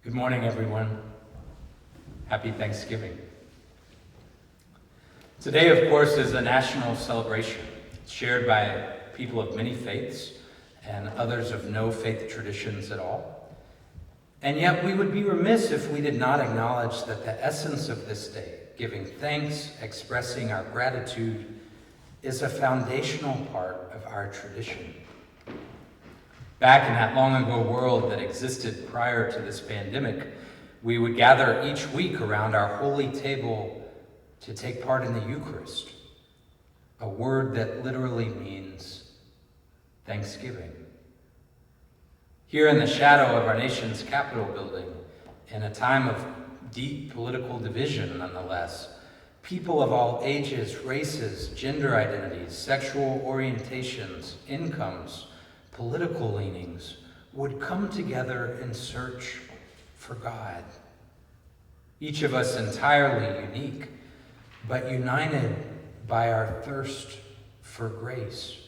Good morning, everyone. Happy Thanksgiving. Today, of course, is a national celebration shared by people of many faiths and others of no faith traditions at all. And yet, we would be remiss if we did not acknowledge that the essence of this day, giving thanks, expressing our gratitude, is a foundational part of our tradition. Back in that long ago world that existed prior to this pandemic, we would gather each week around our holy table to take part in the Eucharist, a word that literally means thanksgiving. Here in the shadow of our nation's Capitol building, in a time of deep political division nonetheless, people of all ages, races, gender identities, sexual orientations, incomes, political leanings would come together in search for God. Each of us entirely unique, but united by our thirst for grace.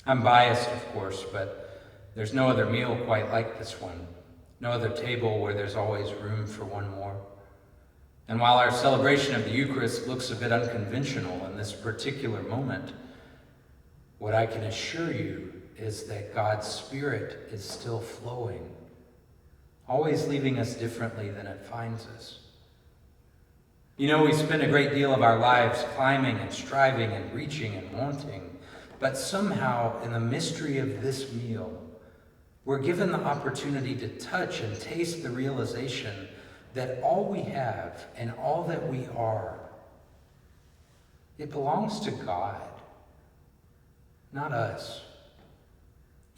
I'm biased, of course, but there's no other meal quite like this one. No other table where there's always room for one more. And while our celebration of the Eucharist looks a bit unconventional in this particular moment, what I can assure you is that God's Spirit is still flowing, always leaving us differently than it finds us. You know, we spend a great deal of our lives climbing and striving and reaching and wanting, but somehow in the mystery of this meal, we're given the opportunity to touch and taste the realization that all we have and all that we are, it belongs to God. Not us.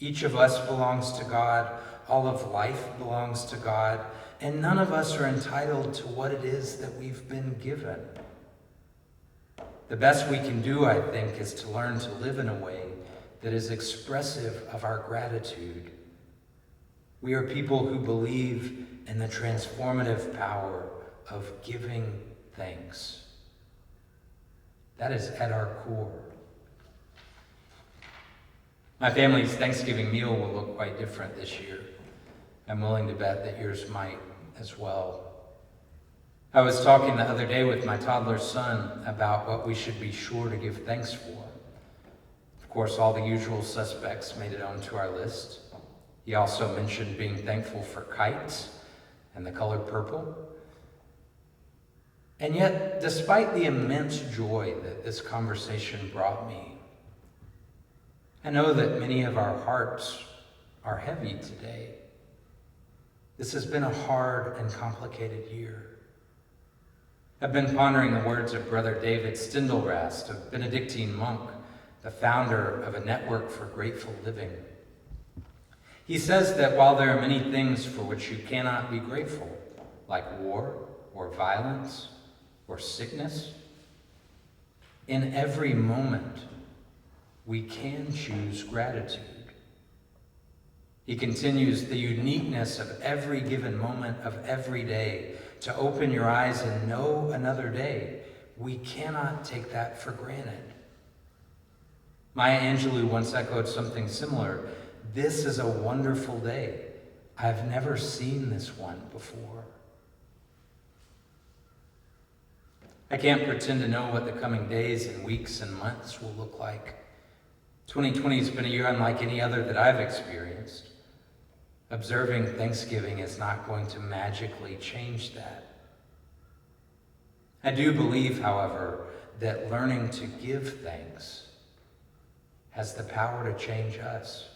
Each of us belongs to God, all of life belongs to God, and none of us are entitled to what it is that we've been given. The best we can do, I think, is to learn to live in a way that is expressive of our gratitude. We are people who believe in the transformative power of giving thanks. That is at our core. My family's Thanksgiving meal will look quite different this year. I'm willing to bet that yours might as well. I was talking the other day with my toddler son about what we should be sure to give thanks for. Of course, all the usual suspects made it onto our list. He also mentioned being thankful for kites and the color purple. And yet, despite the immense joy that this conversation brought me, I know that many of our hearts are heavy today. This has been a hard and complicated year. I've been pondering the words of Brother David Steindl-Rast, a Benedictine monk, the founder of a network for grateful living. He says that while there are many things for which you cannot be grateful, like war or violence or sickness, in every moment, we can choose gratitude. He continues, the uniqueness of every given moment of every day, to open your eyes and know another day, we cannot take that for granted. Maya Angelou once echoed something similar. This is a wonderful day. I've never seen this one before. I can't pretend to know what the coming days and weeks and months will look like. 2020 has been a year unlike any other that I've experienced. Observing Thanksgiving is not going to magically change that. I do believe, however, that learning to give thanks has the power to change us.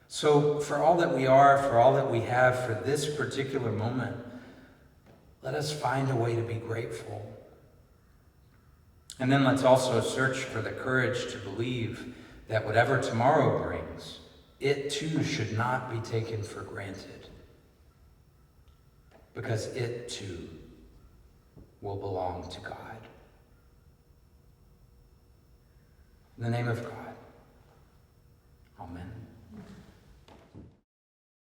So for all that we are, for all that we have, for this particular moment, let us find a way to be grateful. And then let's also search for the courage to believe that whatever tomorrow brings, it too should not be taken for granted, because it too will belong to God. In the name of God, amen.